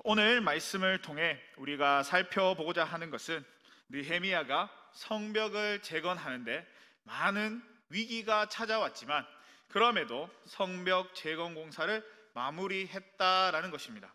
오늘 말씀을 통해 우리가 살펴보고자 하는 것은 느헤미야가 성벽을 재건하는데 많은 위기가 찾아왔지만 그럼에도 성벽 재건 공사를 마무리했다라는 것입니다.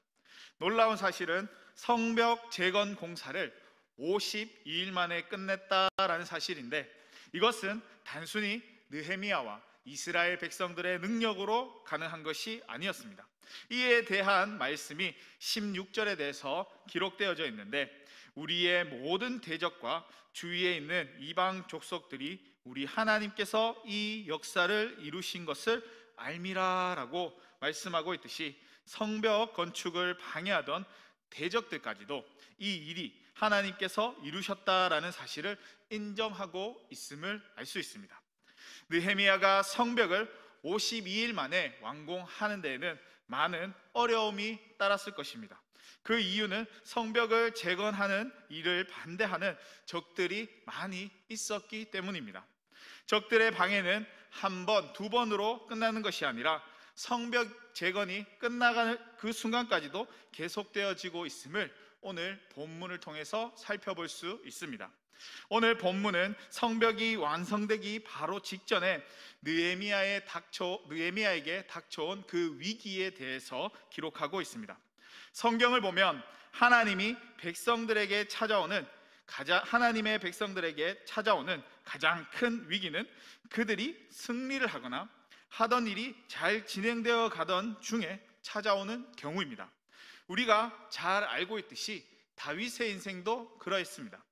놀라운 사실은 성벽 재건 공사를 52일 만에 끝냈다라는 사실인데, 이것은 단순히 느헤미야와 이스라엘 백성들의 능력으로 가능한 것이 아니었습니다. 이에 대한 말씀이 16절에 대해서 기록되어져 있는데, 우리의 모든 대적과 주위에 있는 이방 족속들이 우리 하나님께서 이 역사를 이루신 것을 알미라라고 말씀하고 있듯이, 성벽 건축을 방해하던 대적들까지도 이 일이 하나님께서 이루셨다라는 사실을 인정하고 있음을 알 수 있습니다. 느헤미야가 성벽을 52일 만에 완공하는 데에는 많은 어려움이 따랐을 것입니다. 그 이유는 성벽을 재건하는 일을 반대하는 적들이 많이 있었기 때문입니다. 적들의 방해는 한 번, 두 번으로 끝나는 것이 아니라 성벽 재건이 끝나가는 그 순간까지도 계속되어지고 있음을 오늘 본문을 통해서 살펴볼 수 있습니다. 오늘 본문은 성벽이 완성되기 바로 직전에 느헤미야에게 닥쳐온 그 위기에 대해서 기록하고 있습니다. 성경을 보면 하나님의 백성들에게 찾아오는 가장 큰 위기는 그들이 승리를 하거나 하던 일이 잘 진행되어 가던 중에 찾아오는 경우입니다. 우리가 잘 알고 있듯이 다윗의 인생도 그러했습니다.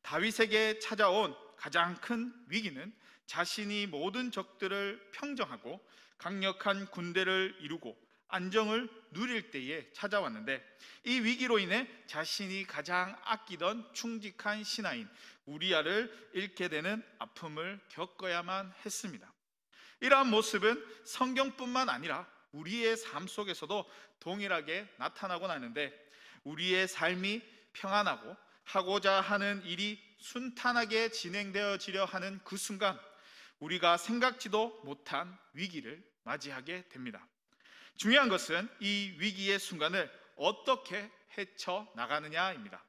다윗에게 찾아온 가장 큰 위기는 자신이 모든 적들을 평정하고 강력한 군대를 이루고 안정을 누릴 때에 찾아왔는데, 이 위기로 인해 자신이 가장 아끼던 충직한 신하인 우리아를 잃게 되는 아픔을 겪어야만 했습니다. 이러한 모습은 성경뿐만 아니라 우리의 삶 속에서도 동일하게 나타나곤 하는데, 우리의 삶이 평안하고 하고자 하는 일이 순탄하게 진행되어지려 하는 그 순간 우리가 생각지도 못한 위기를 맞이하게 됩니다. 중요한 것은 이 위기의 순간을 어떻게 헤쳐나가느냐입니다.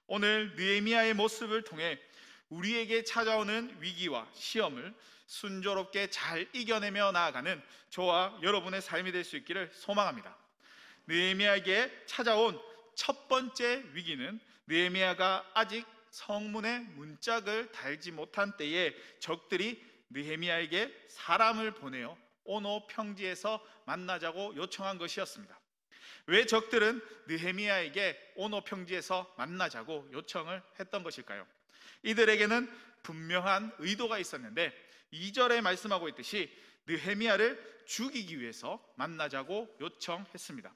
오늘 느헤미야의 모습을 통해 우리에게 찾아오는 위기와 시험을 순조롭게 잘 이겨내며 나아가는 저와 여러분의 삶이 될 수 있기를 소망합니다. 느헤미야에게 찾아온 첫 번째 위기는 느헤미야가 아직 성문에 문짝을 달지 못한 때에 적들이 느헤미야에게 사람을 보내어 오노 평지에서 만나자고 요청한 것이었습니다. 왜 적들은 느헤미야에게 오노 평지에서 만나자고 요청을 했던 것일까요? 이들에게는 분명한 의도가 있었는데, 2절에 말씀하고 있듯이 느헤미야를 죽이기 위해서 만나자고 요청했습니다.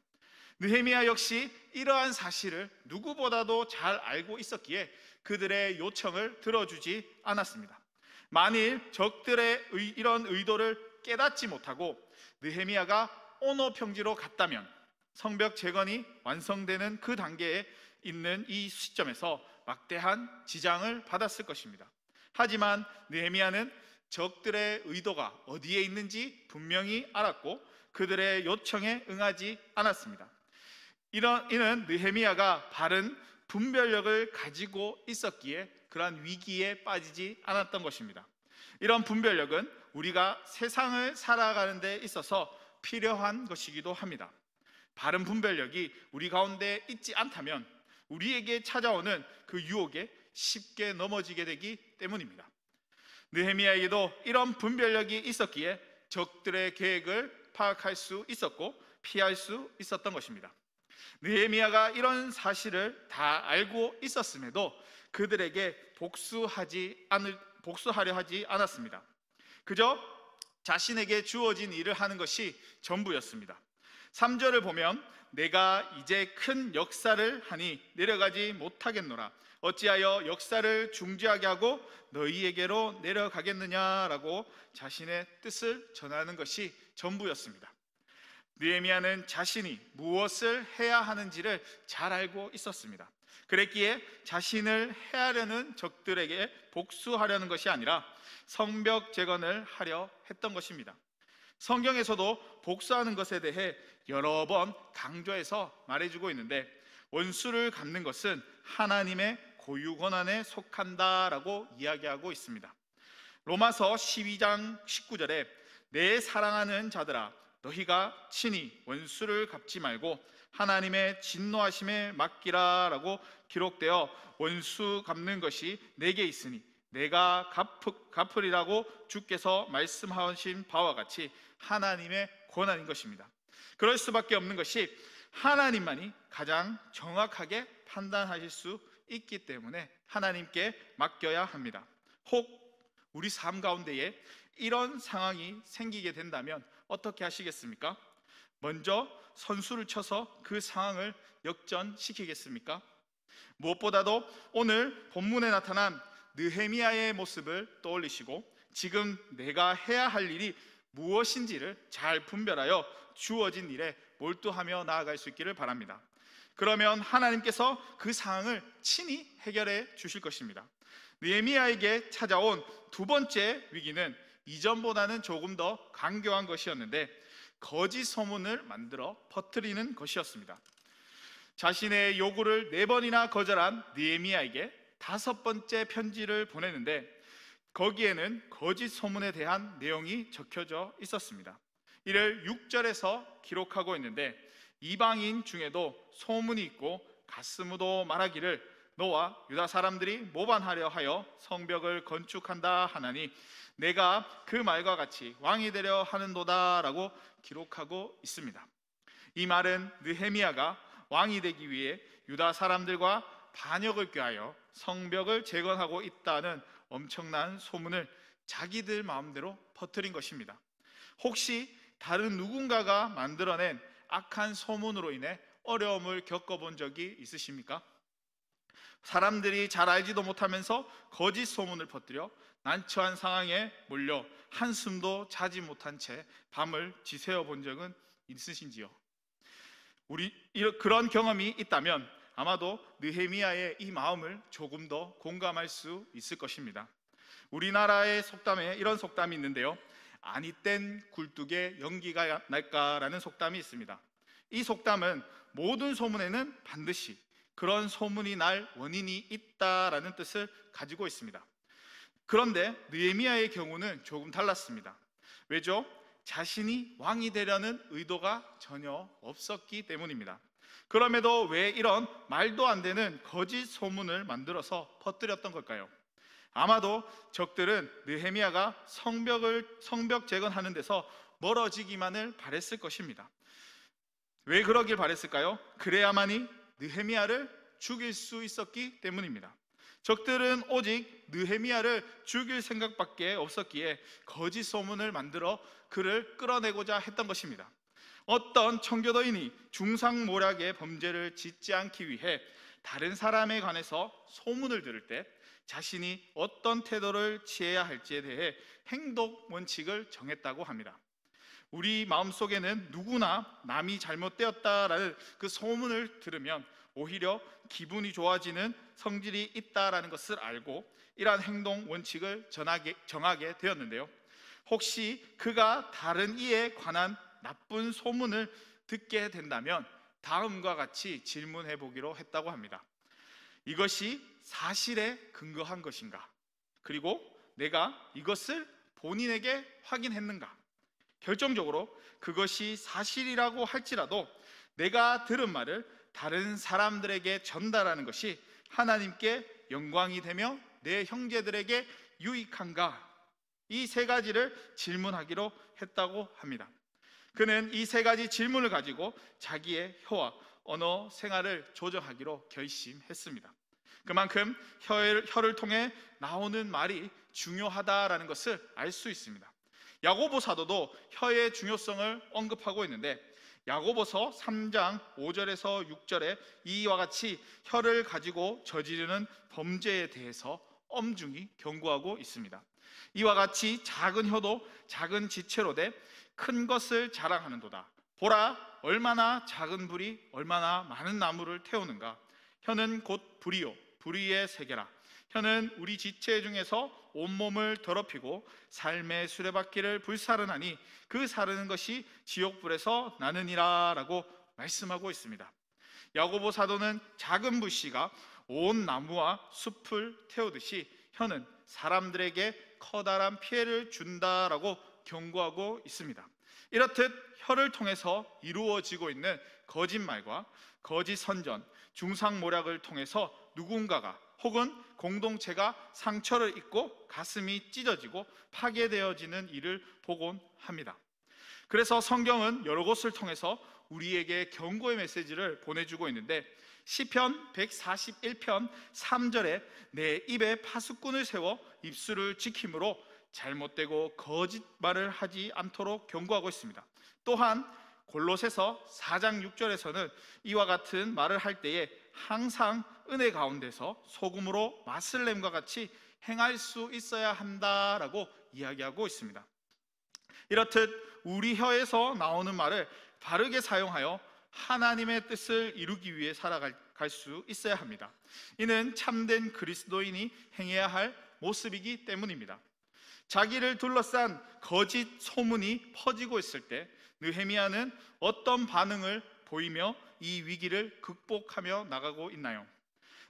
느헤미야 역시 이러한 사실을 누구보다도 잘 알고 있었기에 그들의 요청을 들어주지 않았습니다. 만일 적들의 이런 의도를 깨닫지 못하고 느헤미야가 오노 평지로 갔다면 성벽 재건이 완성되는 그 단계에 있는 이 시점에서 막대한 지장을 받았을 것입니다. 하지만 느헤미야는 적들의 의도가 어디에 있는지 분명히 알았고 그들의 요청에 응하지 않았습니다. 이는 느헤미야가 바른 분별력을 가지고 있었기에 그러한 위기에 빠지지 않았던 것입니다. 이런 분별력은 우리가 세상을 살아가는 데 있어서 필요한 것이기도 합니다. 바른 분별력이 우리 가운데 있지 않다면 우리에게 찾아오는 그 유혹에 쉽게 넘어지게 되기 때문입니다. 느헤미야에게도 이런 분별력이 있었기에 적들의 계획을 파악할 수 있었고 피할 수 있었던 것입니다. 느헤미야가 이런 사실을 다 알고 있었음에도 그들에게 복수하려 하지 않았습니다. 그저 자신에게 주어진 일을 하는 것이 전부였습니다. 3절을 보면 내가 이제 큰 역사를 하니 내려가지 못하겠노라. 어찌하여 역사를 중지하게 하고 너희에게로 내려가겠느냐라고 자신의 뜻을 전하는 것이 전부였습니다. 느헤미야는 자신이 무엇을 해야 하는지를 잘 알고 있었습니다. 그랬기에 자신을 해하려는 적들에게 복수하려는 것이 아니라 성벽 재건을 하려 했던 것입니다. 성경에서도 복수하는 것에 대해 여러 번 강조해서 말해주고 있는데, 원수를 갚는 것은 하나님의 고유 권한에 속한다라고 이야기하고 있습니다. 로마서 12장 19절에 내 사랑하는 자들아 너희가 친히 원수를 갚지 말고 하나님의 진노하심에 맡기라 라고 기록되어, 원수 갚는 것이 내게 있으니 내가 갚으리라고 주께서 말씀하신 바와 같이 하나님의 권한인 것입니다. 그럴 수밖에 없는 것이 하나님만이 가장 정확하게 판단하실 수 있기 때문에 하나님께 맡겨야 합니다. 혹 우리 삶 가운데에 이런 상황이 생기게 된다면 어떻게 하시겠습니까? 먼저 선수를 쳐서 그 상황을 역전시키겠습니까? 무엇보다도 오늘 본문에 나타난 느헤미야의 모습을 떠올리시고 지금 내가 해야 할 일이 무엇인지를 잘 분별하여 주어진 일에 몰두하며 나아갈 수 있기를 바랍니다. 그러면 하나님께서 그 상황을 친히 해결해 주실 것입니다. 느헤미야에게 찾아온 두 번째 위기는 이전보다는 조금 더 강경한 것이었는데, 거짓 소문을 만들어 퍼뜨리는 것이었습니다. 자신의 요구를 4번이나 거절한 느헤미야에게 5번째 편지를 보내는데, 거기에는 거짓 소문에 대한 내용이 적혀져 있었습니다. 이를 6절에서 기록하고 있는데, 이방인 중에도 소문이 있고 가스무도 말하기를 너와 유다 사람들이 모반하려 하여 성벽을 건축한다 하나니 내가 그 말과 같이 왕이 되려 하는도다 라고 기록하고 있습니다. 이 말은 느헤미야가 왕이 되기 위해 유다 사람들과 반역을 꾀하여 성벽을 재건하고 있다는 엄청난 소문을 자기들 마음대로 퍼뜨린 것입니다. 혹시 다른 누군가가 만들어낸 악한 소문으로 인해 어려움을 겪어본 적이 있으십니까? 사람들이 잘 알지도 못하면서 거짓 소문을 퍼뜨려 난처한 상황에 몰려 한숨도 자지 못한 채 밤을 지새워 본 적은 있으신지요? 그런 경험이 있다면 아마도 느헤미야의 이 마음을 조금 더 공감할 수 있을 것입니다. 우리나라의 속담에 이런 속담이 있는데요, 아니 땐 굴뚝에 연기가 날까라는 속담이 있습니다. 이 속담은 모든 소문에는 반드시 그런 소문이 날 원인이 있다라는 뜻을 가지고 있습니다. 그런데 느헤미야의 경우는 조금 달랐습니다. 왜죠? 자신이 왕이 되려는 의도가 전혀 없었기 때문입니다. 그럼에도 왜 이런 말도 안 되는 거짓 소문을 만들어서 퍼뜨렸던 걸까요? 아마도 적들은 느헤미야가 성벽 재건하는 데서 멀어지기만을 바랬을 것입니다. 왜 그러길 바랬을까요? 그래야만이 느헤미야를 죽일 수 있었기 때문입니다. 적들은 오직 느헤미야를 죽일 생각밖에 없었기에 거짓 소문을 만들어 그를 끌어내고자 했던 것입니다. 어떤 청교도인이 중상모략의 범죄를 짓지 않기 위해 다른 사람에 관해서 소문을 들을 때 자신이 어떤 태도를 취해야 할지에 대해 행동 원칙을 정했다고 합니다. 우리 마음속에는 누구나 남이 잘못되었다라는 그 소문을 들으면 오히려 기분이 좋아지는 성질이 있다라는 것을 알고 이러한 행동 원칙을 정하게 되었는데요, 혹시 그가 다른 이에 관한 나쁜 소문을 듣게 된다면 다음과 같이 질문해 보기로 했다고 합니다. 이것이 사실에 근거한 것인가? 그리고 내가 이것을 본인에게 확인했는가? 결정적으로 그것이 사실이라고 할지라도 내가 들은 말을 다른 사람들에게 전달하는 것이 하나님께 영광이 되며 내 형제들에게 유익한가? 이 3가지를 질문하기로 했다고 합니다. 그는 이 3가지 질문을 가지고 자기의 혀와 언어 생활을 조정하기로 결심했습니다. 그만큼 혀를 통해 나오는 말이 중요하다라는 것을 알 수 있습니다. 야고보 사도도 혀의 중요성을 언급하고 있는데, 야고보서 3장 5절에서 6절에 이와 같이 혀를 가지고 저지르는 범죄에 대해서 엄중히 경고하고 있습니다. 이와 같이 작은 혀도 작은 지체로 돼 큰 것을 자랑하는도다. 보라, 얼마나 작은 불이 얼마나 많은 나무를 태우는가. 혀는 곧 불이요 불의의 세계라. 혀는 우리 지체 중에서 온몸을 더럽히고 삶의 수레바퀴를 불사르나니 그 사르는 것이 지옥불에서 나느니라 라고 말씀하고 있습니다. 야고보 사도는 작은 불씨가 온 나무와 숲을 태우듯이 혀는 사람들에게 커다란 피해를 준다라고 경고하고 있습니다. 이렇듯 혀를 통해서 이루어지고 있는 거짓말과 거짓 선전, 중상모략을 통해서 누군가가 혹은 공동체가 상처를 입고 가슴이 찢어지고 파괴되어지는 일을 보곤 합니다. 그래서 성경은 여러 곳을 통해서 우리에게 경고의 메시지를 보내주고 있는데, 시편 141편 3절에 내 입에 파수꾼을 세워 입술을 지킴으로 잘못되고 거짓말을 하지 않도록 경고하고 있습니다. 또한 골로새서 4장 6절에서는 이와 같은 말을 할 때에 항상 은혜 가운데서 소금으로 맛을 냄과 같이 행할 수 있어야 한다라고 이야기하고 있습니다. 이렇듯 우리 혀에서 나오는 말을 바르게 사용하여 하나님의 뜻을 이루기 위해 살아갈 수 있어야 합니다. 이는 참된 그리스도인이 행해야 할 모습이기 때문입니다. 자기를 둘러싼 거짓 소문이 퍼지고 있을 때 느헤미야는 어떤 반응을 보이며 이 위기를 극복하며 나가고 있나요?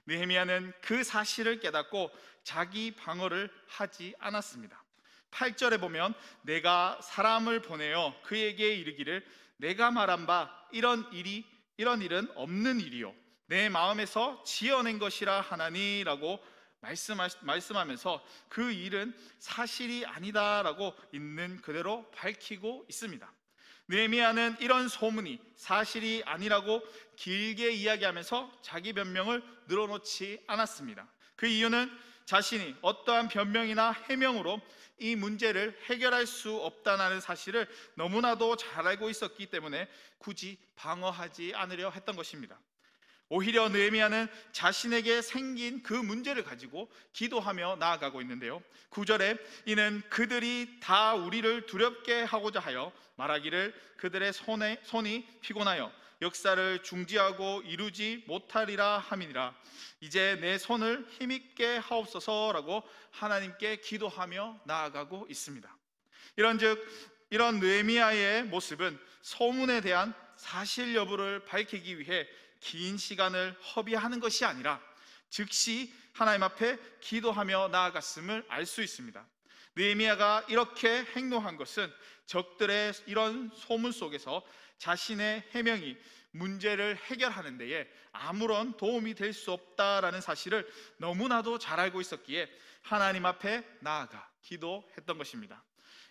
느헤미야는 그 사실을 깨닫고 자기 방어를 하지 않았습니다. 8절에 보면 내가 사람을 보내어 그에게 이르기를 내가 말한 바 이런 일은 없는 일이요 내 마음에서 지어낸 것이라 하나니라고 말씀하면서 그 일은 사실이 아니다라고 있는 그대로 밝히고 있습니다. 느헤미야는 이런 소문이 사실이 아니라고 길게 이야기하면서 자기 변명을 늘어놓지 않았습니다. 그 이유는 자신이 어떠한 변명이나 해명으로 이 문제를 해결할 수 없다는 사실을 너무나도 잘 알고 있었기 때문에 굳이 방어하지 않으려 했던 것입니다. 오히려 느헤미야는 자신에게 생긴 그 문제를 가지고 기도하며 나아가고 있는데요, 9절에 이는 그들이 다 우리를 두렵게 하고자 하여 말하기를 그들의 손이 피곤하여 역사를 중지하고 이루지 못하리라 함이니라. 이제 내 손을 힘있게 하옵소서라고 하나님께 기도하며 나아가고 있습니다. 이런 느헤미야의 모습은 소문에 대한 사실 여부를 밝히기 위해 긴 시간을 허비하는 것이 아니라 즉시 하나님 앞에 기도하며 나아갔음을 알 수 있습니다. 느헤미야가 이렇게 행동한 것은 적들의 이런 소문 속에서 자신의 해명이 문제를 해결하는 데에 아무런 도움이 될 수 없다라는 사실을 너무나도 잘 알고 있었기에 하나님 앞에 나아가 기도했던 것입니다.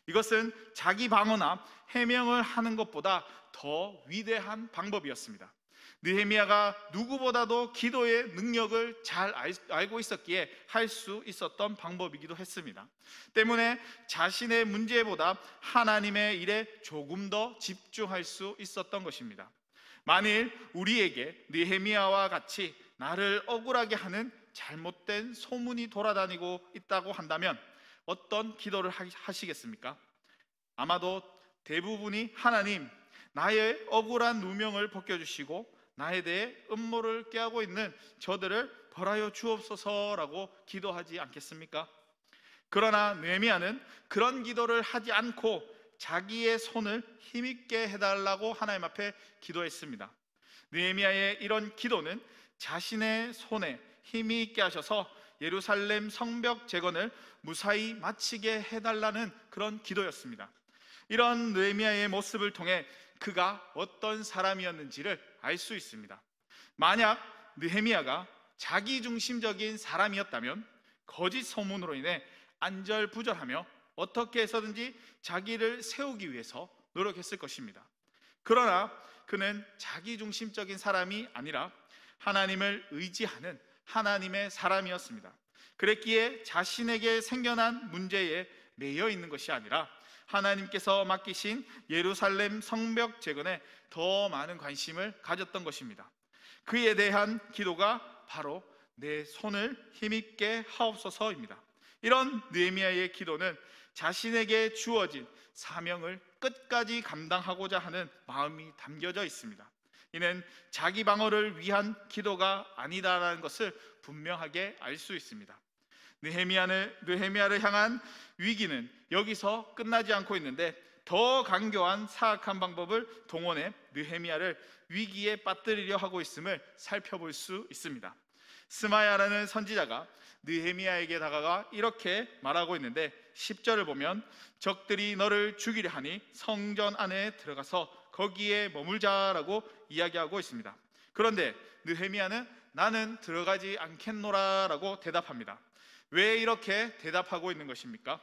이것은 자기 방어나 해명을 하는 것보다 더 위대한 방법이었습니다. 느헤미야가 누구보다도 기도의 능력을 잘 알고 있었기에 할 수 있었던 방법이기도 했습니다. 때문에 자신의 문제보다 하나님의 일에 조금 더 집중할 수 있었던 것입니다. 만일 우리에게 느헤미야와 같이 나를 억울하게 하는 잘못된 소문이 돌아다니고 있다고 한다면 어떤 기도를 하시겠습니까? 아마도 대부분이 하나님, 나의 억울한 누명을 벗겨주시고 나에 대해 음모를 꾀하고 있는 저들을 벌하여 주옵소서라고 기도하지 않겠습니까? 그러나 느헤미야는 그런 기도를 하지 않고 자기의 손을 힘있게 해달라고 하나님 앞에 기도했습니다. 느헤미야의 이런 기도는 자신의 손에 힘이 있게 하셔서 예루살렘 성벽 재건을 무사히 마치게 해달라는 그런 기도였습니다. 이런 느헤미야의 모습을 통해 그가 어떤 사람이었는지를 알 수 있습니다. 만약 느헤미야가 자기중심적인 사람이었다면 거짓 소문으로 인해 안절부절하며 어떻게 해서든지 자기를 세우기 위해서 노력했을 것입니다. 그러나 그는 자기중심적인 사람이 아니라 하나님을 의지하는 하나님의 사람이었습니다. 그랬기에 자신에게 생겨난 문제에 매여 있는 것이 아니라 하나님께서 맡기신 예루살렘 성벽 재건에 더 많은 관심을 가졌던 것입니다. 그에 대한 기도가 바로 내 손을 힘있게 하옵소서입니다. 이런 느헤미야의 기도는 자신에게 주어진 사명을 끝까지 감당하고자 하는 마음이 담겨져 있습니다. 이는 자기 방어를 위한 기도가 아니다라는 것을 분명하게 알 수 있습니다. 느헤미야를 향한 위기는 여기서 끝나지 않고 있는데 더 강교한 사악한 방법을 동원해 느헤미야를 위기에 빠뜨리려 하고 있음을 살펴볼 수 있습니다. 스마야라는 선지자가 느헤미야에게 다가가 이렇게 말하고 있는데 10절을 보면 적들이 너를 죽이려 하니 성전 안에 들어가서 거기에 머물자라고 이야기하고 있습니다. 그런데 느헤미야는 나는 들어가지 않겠노라 라고 대답합니다. 왜 이렇게 대답하고 있는 것입니까?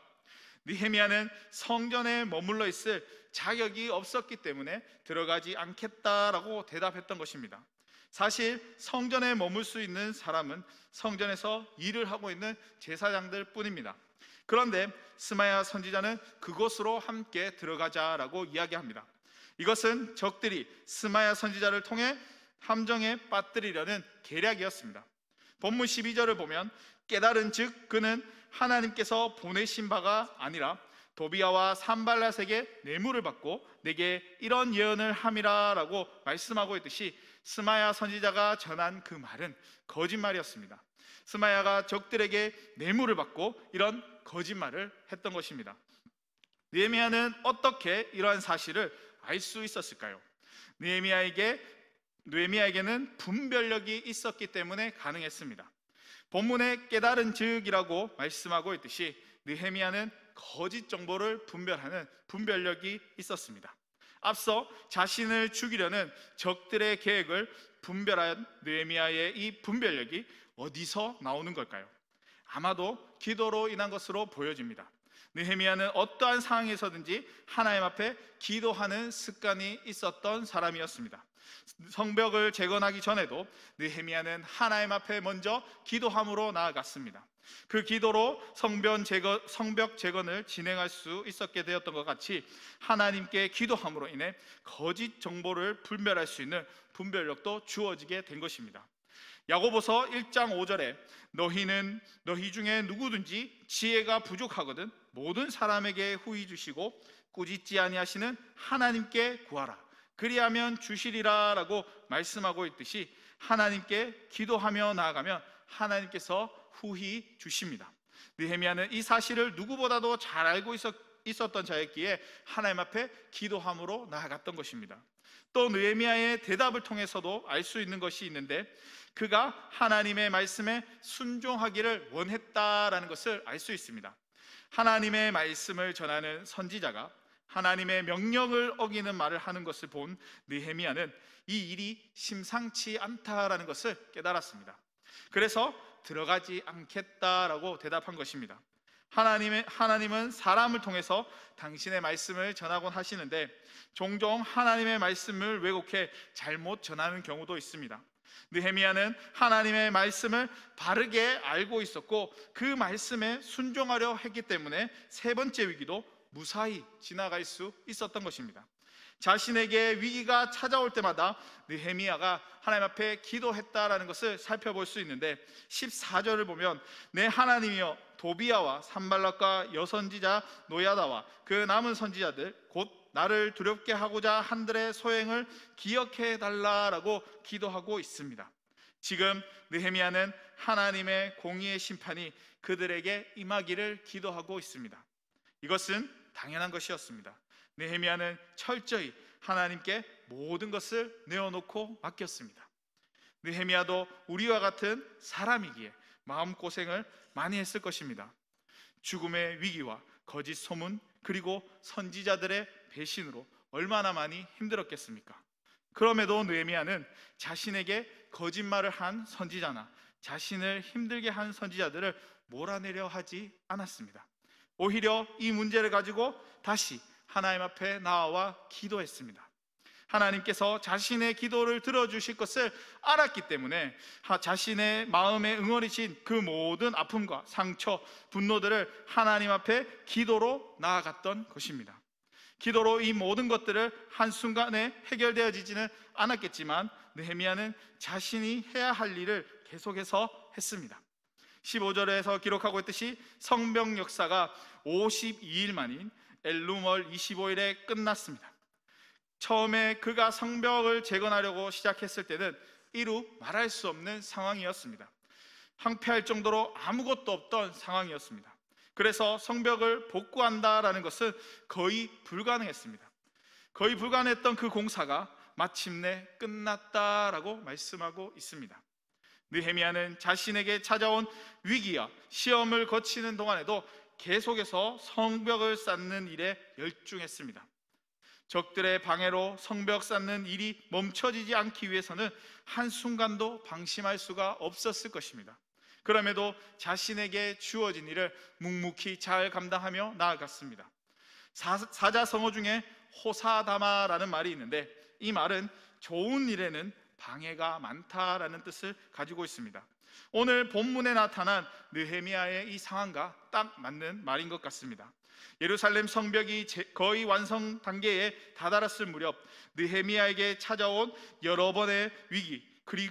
느헤미야는 성전에 머물러 있을 자격이 없었기 때문에 들어가지 않겠다라고 대답했던 것입니다. 사실 성전에 머물 수 있는 사람은 성전에서 일을 하고 있는 제사장들 뿐입니다. 그런데 스마야 선지자는 그곳으로 함께 들어가자라고 이야기합니다. 이것은 적들이 스마야 선지자를 통해 함정에 빠뜨리려는 계략이었습니다. 본문 12절을 보면 깨달은 즉 그는 하나님께서 보내신 바가 아니라 도비야와 산발랏에게 뇌물을 받고 내게 이런 예언을 함이라 라고 말씀하고 있듯이 스마야 선지자가 전한 그 말은 거짓말이었습니다. 스마야가 적들에게 뇌물을 받고 이런 거짓말을 했던 것입니다. 느헤미야는 어떻게 이러한 사실을 알 수 있었을까요? 느헤미야에게는 분별력이 있었기 때문에 가능했습니다. 본문에 깨달은 즉이라고 말씀하고 있듯이 느헤미야는 거짓 정보를 분별하는 분별력이 있었습니다. 앞서 자신을 죽이려는 적들의 계획을 분별한 느헤미야의 이 분별력이 어디서 나오는 걸까요? 아마도 기도로 인한 것으로 보여집니다. 느헤미야는 어떠한 상황에서든지 하나님 앞에 기도하는 습관이 있었던 사람이었습니다. 성벽을 재건하기 전에도 느헤미야는 하나님 앞에 먼저 기도함으로 나아갔습니다. 그 기도로 성벽 재건을 진행할 수 있었게 되었던 것 같이 하나님께 기도함으로 인해 거짓 정보를 분별할 수 있는 분별력도 주어지게 된 것입니다. 야고보서 1장 5절에 너희 중에 누구든지 지혜가 부족하거든 모든 사람에게 후히 주시고 꾸짖지 아니하시는 하나님께 구하라 그리하면 주시리라 라고 말씀하고 있듯이 하나님께 기도하며 나아가면 하나님께서 후히 주십니다. 느헤미야는 이 사실을 누구보다도 잘 알고 있었던 자였기에 하나님 앞에 기도함으로 나아갔던 것입니다. 또 느헤미야의 대답을 통해서도 알 수 있는 것이 있는데 그가 하나님의 말씀에 순종하기를 원했다라는 것을 알 수 있습니다. 하나님의 말씀을 전하는 선지자가 하나님의 명령을 어기는 말을 하는 것을 본 느헤미야는 이 일이 심상치 않다라는 것을 깨달았습니다. 그래서 들어가지 않겠다라고 대답한 것입니다. 하나님은 사람을 통해서 당신의 말씀을 전하곤 하시는데 종종 하나님의 말씀을 왜곡해 잘못 전하는 경우도 있습니다. 느헤미야는 하나님의 말씀을 바르게 알고 있었고 그 말씀에 순종하려 했기 때문에 세 번째 위기도 무사히 지나갈 수 있었던 것입니다. 자신에게 위기가 찾아올 때마다 느헤미야가 하나님 앞에 기도했다라는 것을 살펴볼 수 있는데 14절을 보면 내 하나님이여 도비야와 산발랏과 여선지자 노야다와 그 남은 선지자들 곧 나를 두렵게 하고자 한들의 소행을 기억해 달라라고 기도하고 있습니다. 지금 느헤미야는 하나님의 공의의 심판이 그들에게 임하기를 기도하고 있습니다. 이것은 당연한 것이었습니다. 느헤미야는 철저히 하나님께 모든 것을 내어놓고 맡겼습니다. 느헤미야도 우리와 같은 사람이기에 마음고생을 많이 했을 것입니다. 죽음의 위기와 거짓 소문 그리고 선지자들의 배신으로 얼마나 많이 힘들었겠습니까? 그럼에도 느헤미야는 자신에게 거짓말을 한 선지자나 자신을 힘들게 한 선지자들을 몰아내려 하지 않았습니다. 오히려 이 문제를 가지고 다시 하나님 앞에 나와 기도했습니다. 하나님께서 자신의 기도를 들어주실 것을 알았기 때문에 자신의 마음에 응어리신 그 모든 아픔과 상처, 분노들을 하나님 앞에 기도로 나아갔던 것입니다. 기도로 이 모든 것들을 한순간에 해결되어지지는 않았겠지만 느헤미야는 자신이 해야 할 일을 계속해서 했습니다. 15절에서 기록하고 있듯이 성벽 역사가 52일 만인 엘루월 25일에 끝났습니다. 처음에 그가 성벽을 재건하려고 시작했을 때는 이루 말할 수 없는 상황이었습니다. 황폐할 정도로 아무것도 없던 상황이었습니다. 그래서 성벽을 복구한다라는 것은 거의 불가능했습니다. 거의 불가능했던 그 공사가 마침내 끝났다라고 말씀하고 있습니다. 느헤미야는 자신에게 찾아온 위기와 시험을 거치는 동안에도 계속해서 성벽을 쌓는 일에 열중했습니다. 적들의 방해로 성벽 쌓는 일이 멈춰지지 않기 위해서는 한순간도 방심할 수가 없었을 것입니다. 그럼에도 자신에게 주어진 일을 묵묵히 잘 감당하며 나아갔습니다. 사자성어 중에 호사다마라는 말이 있는데, 이 말은 좋은 일에는 방해가 많다라는 뜻을 가지고 있습니다. 오늘 본문에 나타난 느헤미야의 이 상황과 딱 맞는 말인 것 같습니다. 예루살렘 성벽이 거의 완성 단계에 다다랐을 무렵 느헤미야에게 찾아온 여러 번의 위기,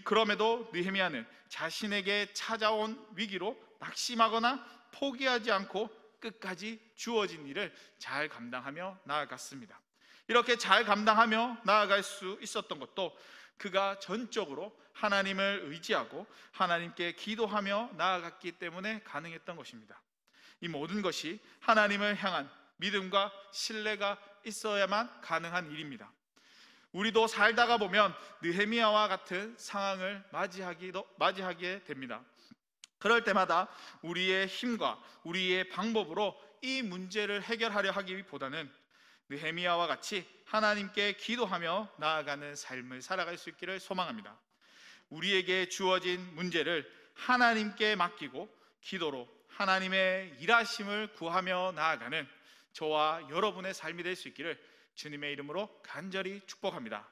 그럼에도 느헤미야는 자신에게 찾아온 위기로 낙심하거나 포기하지 않고 끝까지 주어진 일을 잘 감당하며 나아갔습니다. 이렇게 잘 감당하며 나아갈 수 있었던 것도 그가 전적으로 하나님을 의지하고 하나님께 기도하며 나아갔기 때문에 가능했던 것입니다. 이 모든 것이 하나님을 향한 믿음과 신뢰가 있어야만 가능한 일입니다. 우리도 살다가 보면 느헤미야와 같은 상황을 맞이하게 됩니다. 그럴 때마다 우리의 힘과 우리의 방법으로 이 문제를 해결하려 하기보다는 느헤미야와 같이 하나님께 기도하며 나아가는 삶을 살아갈 수 있기를 소망합니다. 우리에게 주어진 문제를 하나님께 맡기고 기도로 하나님의 일하심을 구하며 나아가는 저와 여러분의 삶이 될 수 있기를 주님의 이름으로 간절히 축복합니다.